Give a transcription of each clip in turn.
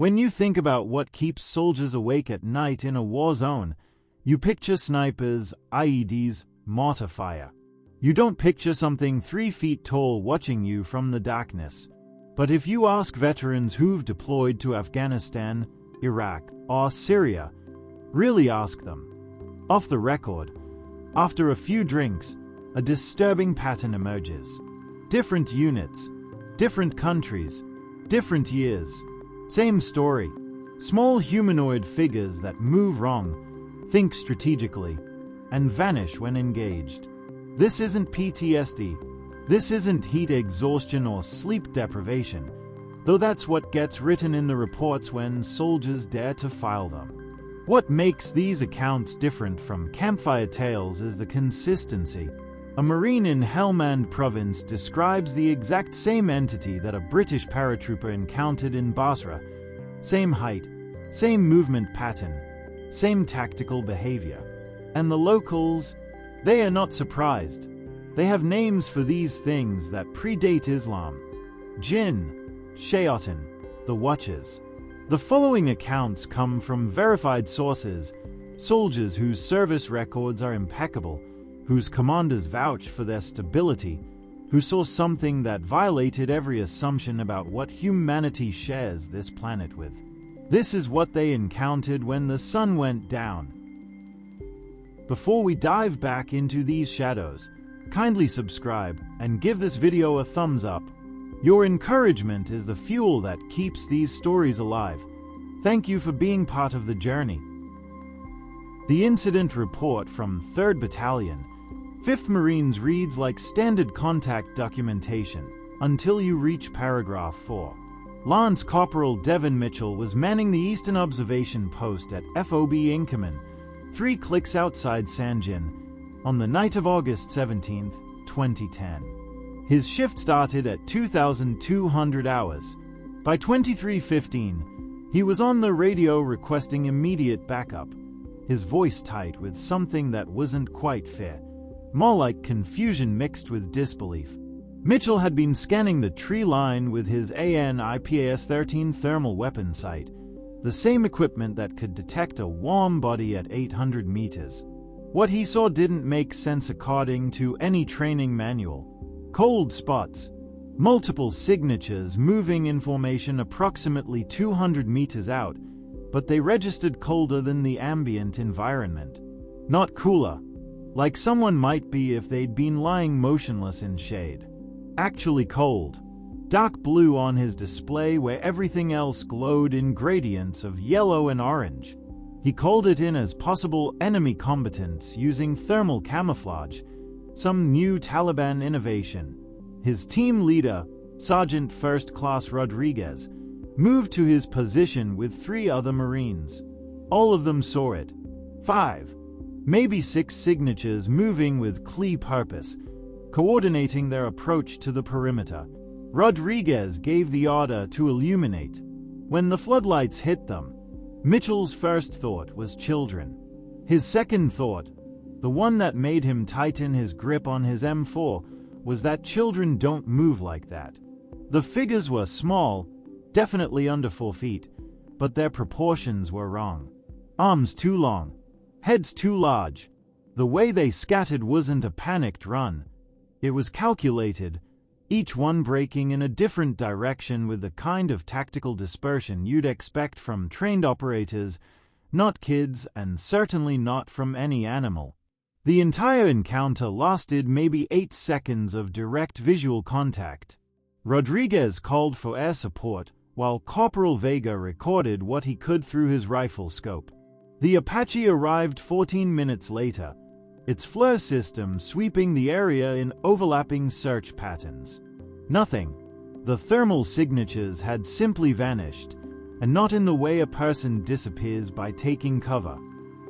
When you think about what keeps soldiers awake at night in a war zone, you picture snipers, IEDs, mortar fire. You don't picture something 3 feet tall watching you from the darkness. But if you ask veterans who've deployed to Afghanistan, Iraq, or Syria, really ask them, off the record, after a few drinks, a disturbing pattern emerges. Different units, different countries, different years, same story. Small humanoid figures that move wrong, think strategically, and vanish when engaged. This isn't PTSD. This isn't heat exhaustion or sleep deprivation, though that's what gets written in the reports when soldiers dare to file them. What makes these accounts different from campfire tales is the consistency. A Marine in Helmand province describes the exact same entity that a British paratrooper encountered in Basra. Same height, same movement pattern, same tactical behavior. And the locals, they are not surprised. They have names for these things that predate Islam. Djinn, Shayatin, the Watchers. The following accounts come from verified sources, soldiers whose service records are impeccable, whose commanders vouch for their stability, who saw something that violated every assumption about what humanity shares this planet with. This is what they encountered when the sun went down. Before we dive back into these shadows, kindly subscribe and give this video a thumbs up. Your encouragement is the fuel that keeps these stories alive. Thank you for being part of the journey. The incident report from 3rd Battalion, 5th Marines reads like standard contact documentation until you reach paragraph 4. Lance Corporal Devin Mitchell was manning the Eastern Observation Post at FOB Inkerman, 3 clicks outside Sanjin, on the night of August 17, 2010. His shift started at 2,200 hours. By 23:15, he was on the radio requesting immediate backup, his voice tight with something that wasn't quite fair, more like confusion mixed with disbelief. Mitchell had been scanning the tree line with his AN/IPAS-13 thermal weapon sight, the same equipment that could detect a warm body at 800 meters. What he saw didn't make sense according to any training manual. Cold spots, multiple signatures moving in formation approximately 200 meters out, but they registered colder than the ambient environment. Not cooler, like someone might be if they'd been lying motionless in shade. Actually cold. Dark blue on his display where everything else glowed in gradients of yellow and orange. He called it in as possible enemy combatants using thermal camouflage, some new Taliban innovation. His team leader, Sergeant First Class Rodriguez, moved to his position with 3 other Marines. All of them saw it. 5, maybe 6 signatures moving with clear purpose, coordinating their approach to the perimeter. Rodriguez gave the order to illuminate. When the floodlights hit them, Mitchell's first thought was children. His second thought, the one that made him tighten his grip on his M4, was that children don't move like that. The figures were small, definitely under 4 feet, but their proportions were wrong. Arms too long, heads too large. The way they scattered wasn't a panicked run. It was calculated, each one breaking in a different direction with the kind of tactical dispersion you'd expect from trained operators, not kids, and certainly not from any animal. The entire encounter lasted maybe 8 seconds of direct visual contact. Rodriguez called for air support, while Corporal Vega recorded what he could through his rifle scope. The Apache arrived 14 minutes later, its FLIR system sweeping the area in overlapping search patterns. Nothing. The thermal signatures had simply vanished, and not in the way a person disappears by taking cover.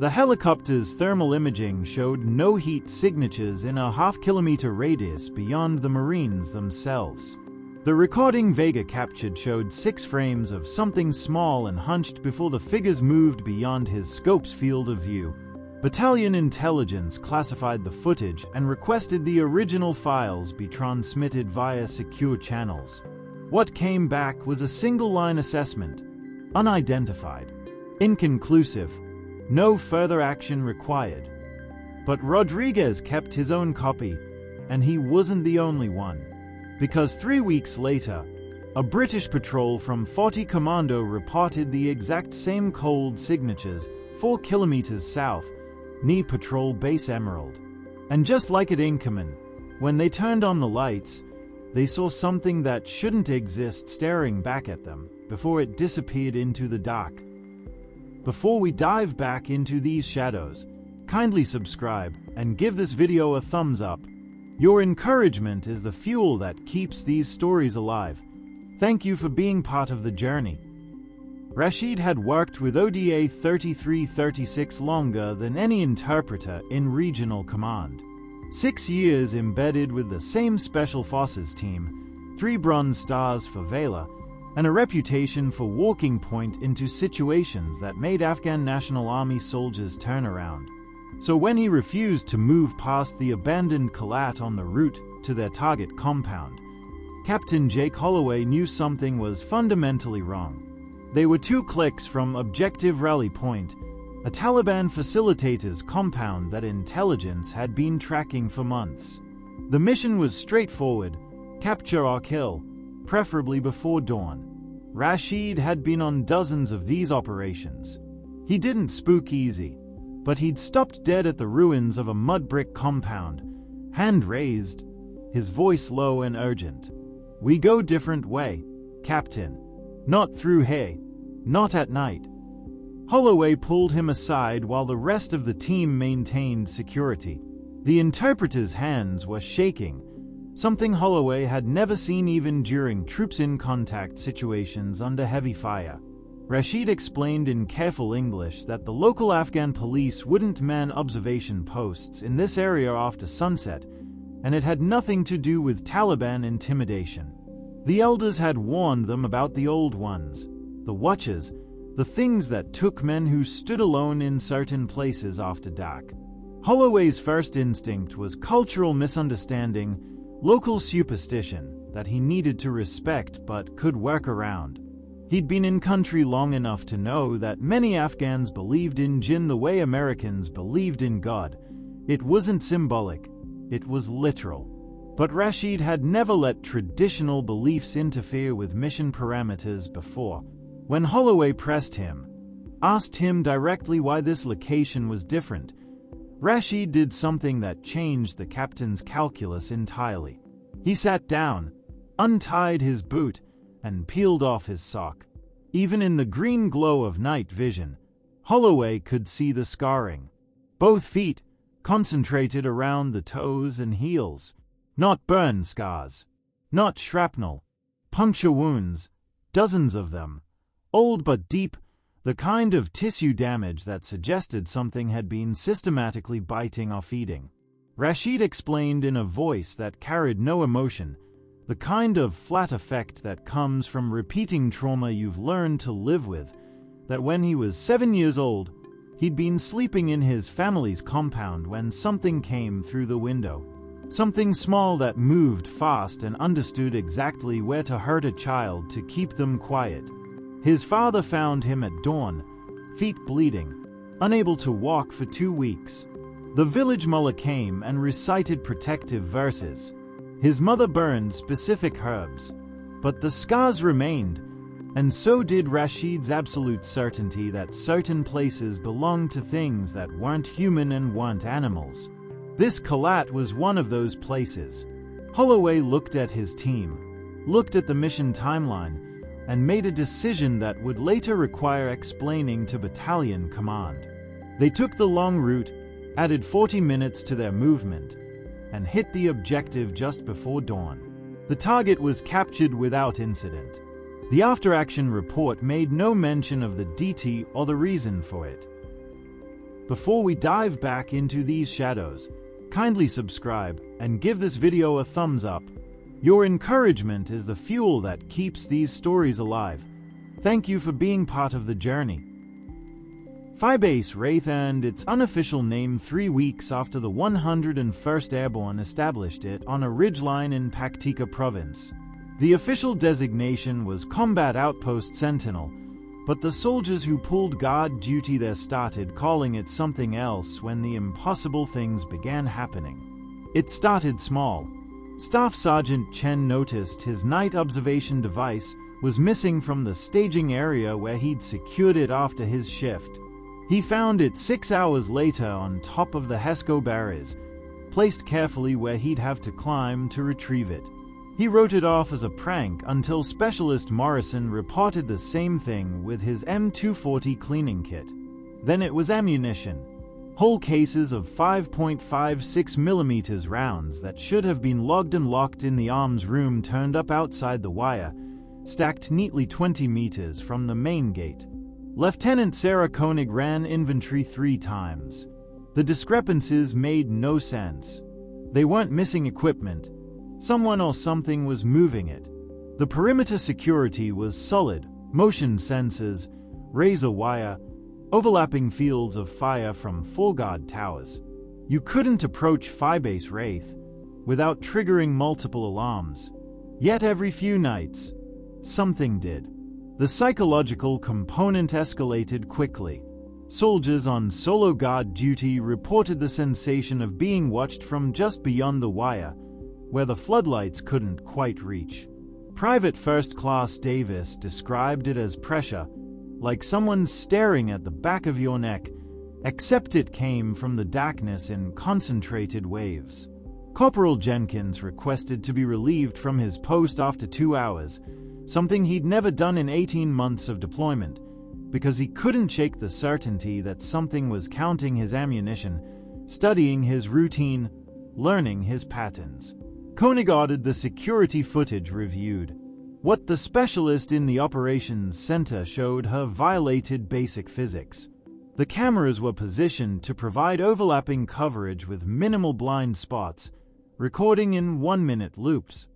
The helicopter's thermal imaging showed no heat signatures in a half-kilometer radius beyond the Marines themselves. The recording Vega captured showed 6 frames of something small and hunched before the figures moved beyond his scope's field of view. Battalion Intelligence classified the footage and requested the original files be transmitted via secure channels. What came back was a single-line assessment. unidentified, inconclusive, no further action required. But Rodriguez kept his own copy, and he wasn't the only one. Because 3 weeks later, a British patrol from 40 Commando reported the exact same cold signatures 4 kilometers south, near Patrol Base Emerald. And just like at Inkerman, when they turned on the lights, they saw something that shouldn't exist staring back at them before it disappeared into the dark. Before we dive back into these shadows, kindly subscribe and give this video a thumbs up. Your encouragement is the fuel that keeps these stories alive. Thank you for being part of the journey. Rashid had worked with ODA 3336 longer than any interpreter in regional command. 6 years embedded with the same Special Forces team, 3 Bronze Stars for Valor, and a reputation for walking point into situations that made Afghan National Army soldiers turn around. So when he refused to move past the abandoned Kalat on the route to their target compound, Captain Jake Holloway knew something was fundamentally wrong. They were 2 clicks from Objective Rally Point, a Taliban facilitator's compound that intelligence had been tracking for months. The mission was straightforward: capture or kill, preferably before dawn. Rashid had been on dozens of these operations. He didn't spook easy, but he'd stopped dead at the ruins of a mud brick compound, hand raised, his voice low and urgent. "We go different way, Captain. Not through here. Not at night." Holloway pulled him aside while the rest of the team maintained security. The interpreter's hands were shaking, something Holloway had never seen even during troops-in-contact situations under heavy fire. Rashid explained in careful English that the local Afghan police wouldn't man observation posts in this area after sunset, and it had nothing to do with Taliban intimidation. The elders had warned them about the old ones, the watchers, the things that took men who stood alone in certain places after dark. Holloway's first instinct was cultural misunderstanding, local superstition that he needed to respect but could work around. He'd been in country long enough to know that many Afghans believed in Djinn the way Americans believed in God. It wasn't symbolic, it was literal. But Rashid had never let traditional beliefs interfere with mission parameters before. When Holloway pressed him, asked him directly why this location was different, Rashid did something that changed the captain's calculus entirely. He sat down, untied his boot, and peeled off his sock. Even in the green glow of night vision, Holloway could see the scarring. Both feet, concentrated around the toes and heels. Not burn scars. Not shrapnel. Puncture wounds. Dozens of them. Old but deep, the kind of tissue damage that suggested something had been systematically biting or feeding. Rashid explained in a voice that carried no emotion, the kind of flat effect that comes from repeating trauma you've learned to live with, that when he was 7 years old, he'd been sleeping in his family's compound when something came through the window. Something small that moved fast and understood exactly where to hurt a child to keep them quiet. His father found him at dawn, feet bleeding, unable to walk for 2 weeks. The village mullah came and recited protective verses. His mother burned specific herbs, but the scars remained, and so did Rashid's absolute certainty that certain places belonged to things that weren't human and weren't animals. This Kalat was one of those places. Holloway looked at his team, looked at the mission timeline, and made a decision that would later require explaining to battalion command. They took the long route, added 40 minutes to their movement, and hit the objective just before dawn. The target was captured without incident. The after-action report made no mention of the DT or the reason for it. Before we dive back into these shadows, kindly subscribe and give this video a thumbs up. Your encouragement is the fuel that keeps these stories alive. Thank you for being part of the journey. Firebase Wraith earned its unofficial name 3 weeks after the 101st Airborne established it on a ridgeline in Paktika province. The official designation was Combat Outpost Sentinel, But the soldiers who pulled guard duty there started calling it something else when the impossible things began happening. It started small. Staff Sergeant Chen noticed his night observation device was missing from the staging area where he'd secured it after his shift. He found it 6 hours later on top of the HESCO barriers, placed carefully where he'd have to climb to retrieve it. He wrote it off as a prank until Specialist Morrison reported the same thing with his M240 cleaning kit. Then it was ammunition. Whole cases of 5.56mm rounds that should have been logged and locked in the arms room turned up outside the wire, stacked neatly 20 meters from the main gate. Lieutenant Sarah Koenig ran inventory 3 times. The discrepancies made no sense. They weren't missing equipment. Someone or something was moving it. The perimeter security was solid, motion sensors, razor wire, overlapping fields of fire from 4 guard towers. You couldn't approach Phibase Wraith without triggering multiple alarms. Yet every few nights, something did. The psychological component escalated quickly. Soldiers on solo guard duty reported the sensation of being watched from just beyond the wire, where the floodlights couldn't quite reach. Private First Class Davis described it as pressure, like someone staring at the back of your neck, except it came from the darkness in concentrated waves. Corporal Jenkins requested to be relieved from his post after 2 hours, something he'd never done in 18 months of deployment, because he couldn't shake the certainty that something was counting his ammunition, studying his routine, learning his patterns. Koenig ordered the security footage reviewed. What the specialist in the operations center showed her violated basic physics. The cameras were positioned to provide overlapping coverage with minimal blind spots, recording in 1-minute loops.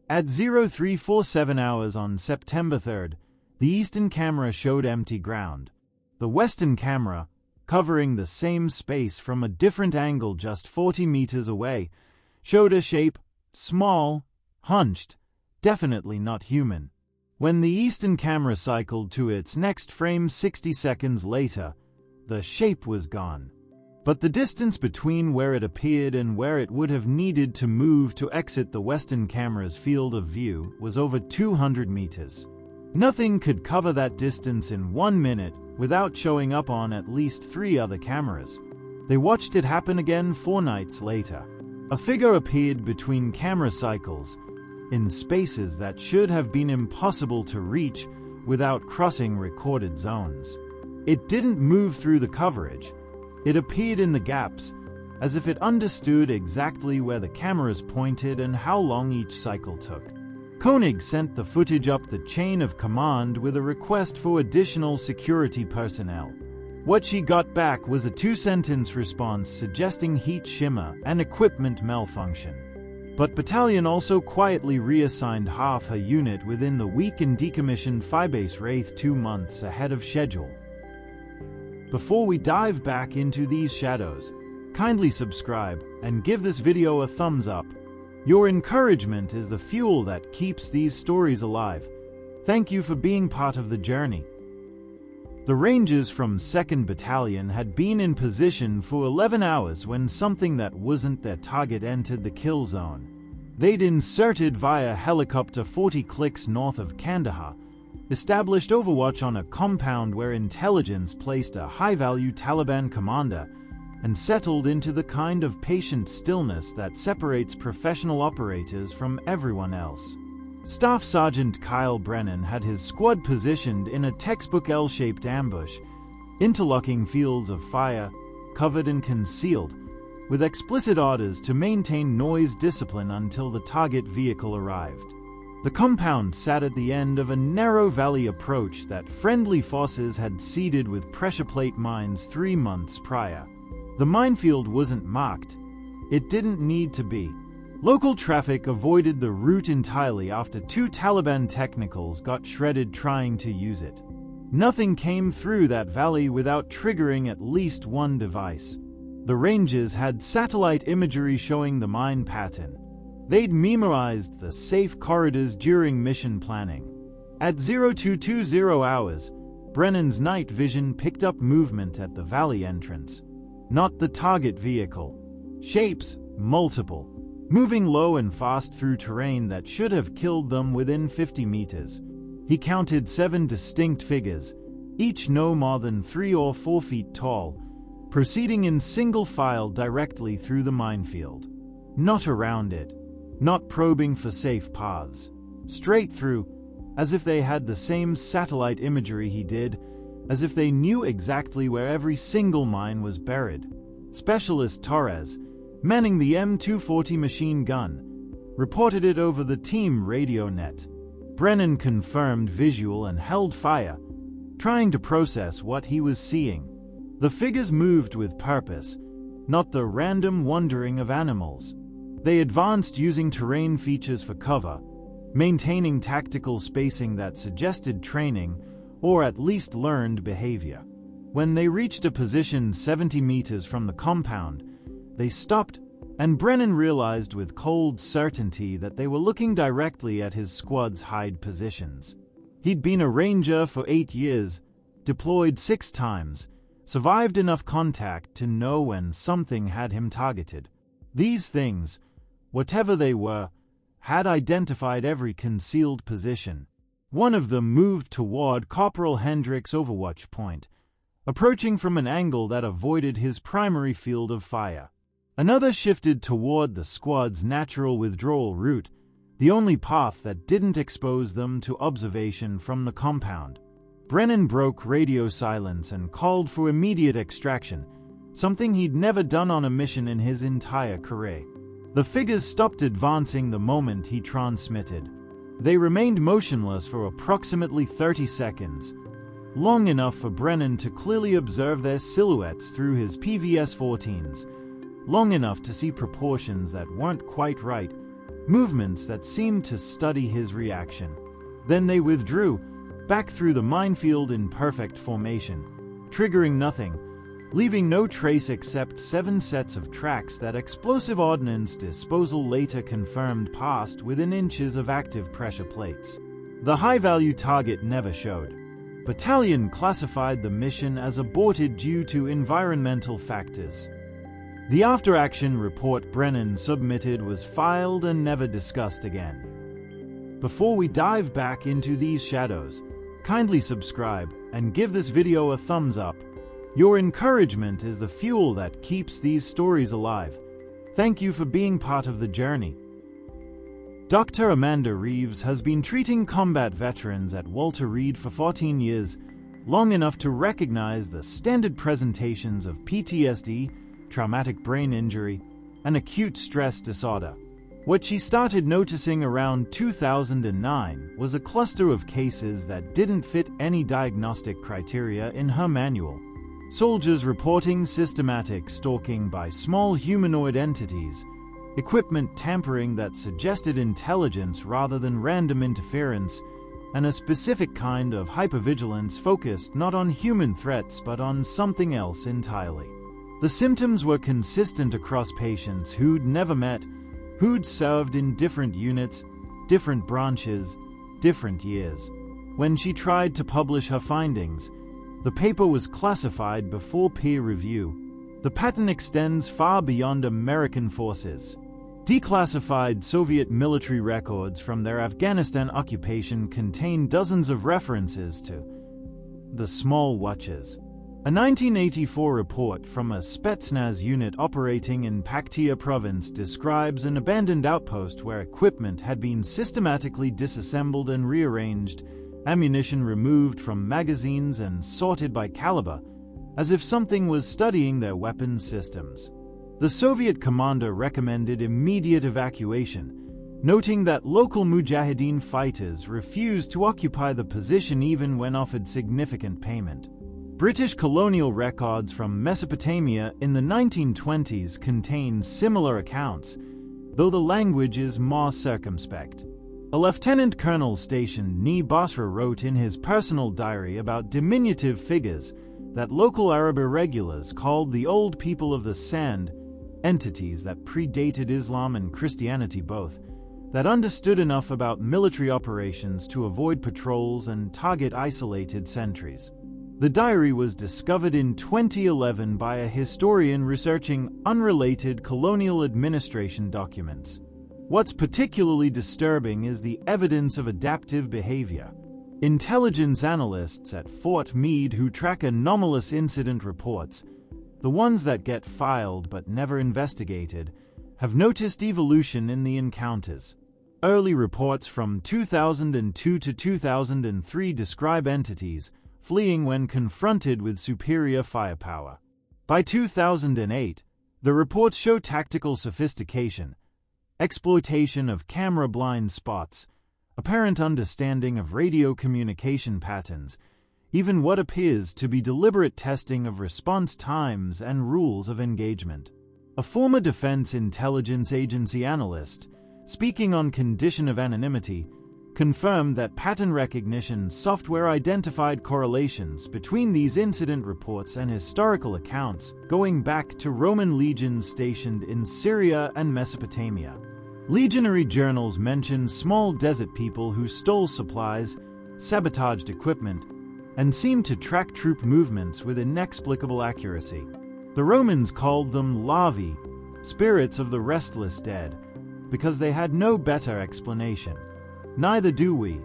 At 0347 hours on September 3rd, the eastern camera showed empty ground. The western camera, covering the same space from a different angle just 40 meters away, showed a shape, small, hunched, definitely not human. When the eastern camera cycled to its next frame 60 seconds later, the shape was gone. But the distance between where it appeared and where it would have needed to move to exit the western camera's field of view was over 200 meters. Nothing could cover that distance in 1 minute without showing up on at least 3 other cameras. They watched it happen again 4 nights later. A figure appeared between camera cycles, in spaces that should have been impossible to reach without crossing recorded zones. It didn't move through the coverage. It appeared in the gaps, as if it understood exactly where the cameras pointed and how long each cycle took. Koenig sent the footage up the chain of command with a request for additional security personnel. What she got back was a 2-sentence response suggesting heat shimmer and equipment malfunction. But Battalion also quietly reassigned half her unit within the week and decommissioned Phibase Wraith 2 months ahead of schedule. Before we dive back into these shadows, kindly subscribe and give this video a thumbs up. Your encouragement is the fuel that keeps these stories alive. Thank you for being part of the journey. The Rangers from 2nd Battalion had been in position for 11 hours when something that wasn't their target entered the kill zone. They'd inserted via helicopter 40 clicks north of Kandahar, established overwatch on a compound where intelligence placed a high-value Taliban commander, and settled into the kind of patient stillness that separates professional operators from everyone else. Staff Sergeant Kyle Brennan had his squad positioned in a textbook L-shaped ambush, interlocking fields of fire, covered and concealed, with explicit orders to maintain noise discipline until the target vehicle arrived. The compound sat at the end of a narrow valley approach that friendly forces had seeded with pressure plate mines 3 months prior. The minefield wasn't marked. It didn't need to be. Local traffic avoided the route entirely after 2 Taliban technicals got shredded trying to use it. Nothing came through that valley without triggering at least 1 device. The Rangers had satellite imagery showing the mine pattern. They'd memorized the safe corridors during mission planning. At 0220 hours, Brennan's night vision picked up movement at the valley entrance. Not the target vehicle. Shapes, multiple, moving low and fast through terrain that should have killed them within 50 meters. He counted 7 distinct figures, each no more than 3 or 4 feet tall, proceeding in single file directly through the minefield. Not around it, not probing for safe paths. Straight through, as if they had the same satellite imagery he did, as if they knew exactly where every single mine was buried. Specialist Torres, manning the M240 machine gun, reported it over the team radio net. Brennan confirmed visual and held fire, trying to process what he was seeing. The figures moved with purpose, not the random wandering of animals. They advanced using terrain features for cover, maintaining tactical spacing that suggested training or at least learned behavior. When they reached a position 70 meters from the compound, they stopped, and Brennan realized with cold certainty that they were looking directly at his squad's hide positions. He'd been a ranger for 8 years, deployed 6 times, survived enough contact to know when something had him targeted. These things, whatever they were, had identified every concealed position. One of them moved toward Corporal Hendrick's overwatch point, approaching from an angle that avoided his primary field of fire. Another shifted toward the squad's natural withdrawal route, the only path that didn't expose them to observation from the compound. Brennan broke radio silence and called for immediate extraction, something he'd never done on a mission in his entire career. The figures stopped advancing the moment he transmitted. They remained motionless for approximately 30 seconds, long enough for Brennan to clearly observe their silhouettes through his PVS-14s, long enough to see proportions that weren't quite right, movements that seemed to study his reaction. Then they withdrew, back through the minefield in perfect formation, triggering nothing, leaving no trace except 7 sets of tracks that explosive ordnance disposal later confirmed passed within inches of active pressure plates. The high-value target never showed. Battalion classified the mission as aborted due to environmental factors. The after-action report Brennan submitted was filed and never discussed again. Before we dive back into these shadows, kindly subscribe and give this video a thumbs up. Your encouragement is the fuel that keeps these stories alive. Thank you for being part of the journey. Dr. Amanda Reeves has been treating combat veterans at Walter Reed for 14 years, long enough to recognize the standard presentations of PTSD, traumatic brain injury, and acute stress disorder. What she started noticing around 2009 was a cluster of cases that didn't fit any diagnostic criteria in her manual. Soldiers reporting systematic stalking by small humanoid entities, equipment tampering that suggested intelligence rather than random interference, and a specific kind of hypervigilance focused not on human threats but on something else entirely. The symptoms were consistent across patients who'd never met, who'd served in different units, different branches, different years. When she tried to publish her findings, the paper was classified before peer review. The pattern extends far beyond American forces. Declassified Soviet military records from their Afghanistan occupation contain dozens of references to the Small Watches. A 1984 report from a Spetsnaz unit operating in Paktia province describes an abandoned outpost where equipment had been systematically disassembled and rearranged, ammunition removed from magazines and sorted by caliber, as if something was studying their weapons systems. The Soviet commander recommended immediate evacuation, noting that local Mujahideen fighters refused to occupy the position even when offered significant payment. British colonial records from Mesopotamia in the 1920s contain similar accounts, though the language is more circumspect. A lieutenant colonel stationed near Basra wrote in his personal diary about diminutive figures that local Arab irregulars called the Old People of the Sand, entities that predated Islam and Christianity both, that understood enough about military operations to avoid patrols and target isolated sentries. The diary was discovered in 2011 by a historian researching unrelated colonial administration documents. What's particularly disturbing is the evidence of adaptive behavior. Intelligence analysts at Fort Meade who track anomalous incident reports, the ones that get filed but never investigated, have noticed evolution in the encounters. Early reports from 2002 to 2003 describe entities fleeing when confronted with superior firepower. By 2008, the reports show tactical sophistication, exploitation of camera blind spots, apparent understanding of radio communication patterns, even what appears to be deliberate testing of response times and rules of engagement. A former Defense Intelligence Agency analyst, speaking on condition of anonymity, confirmed that pattern recognition software identified correlations between these incident reports and historical accounts going back to Roman legions stationed in Syria and Mesopotamia. Legionary journals mention small desert people who stole supplies, sabotaged equipment, and seemed to track troop movements with inexplicable accuracy. The Romans called them larvae, spirits of the restless dead, because they had no better explanation. Neither do we.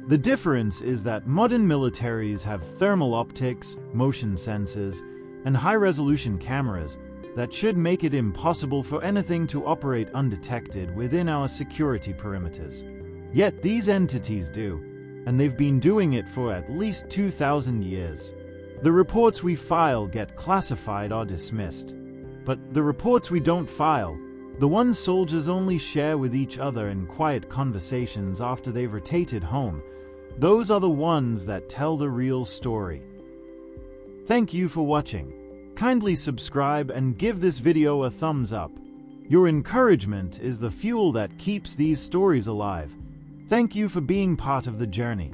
The difference is that modern militaries have thermal optics, motion sensors, and high-resolution cameras that should make it impossible for anything to operate undetected within our security perimeters. Yet these entities do, and they've been doing it for at least 2,000 years. The reports we file get classified or dismissed. But the reports we don't file, the ones soldiers only share with each other in quiet conversations after they've rotated home, those are the ones that tell the real story. Thank you for watching. Kindly subscribe and give this video a thumbs up. Your encouragement is the fuel that keeps these stories alive. Thank you for being part of the journey.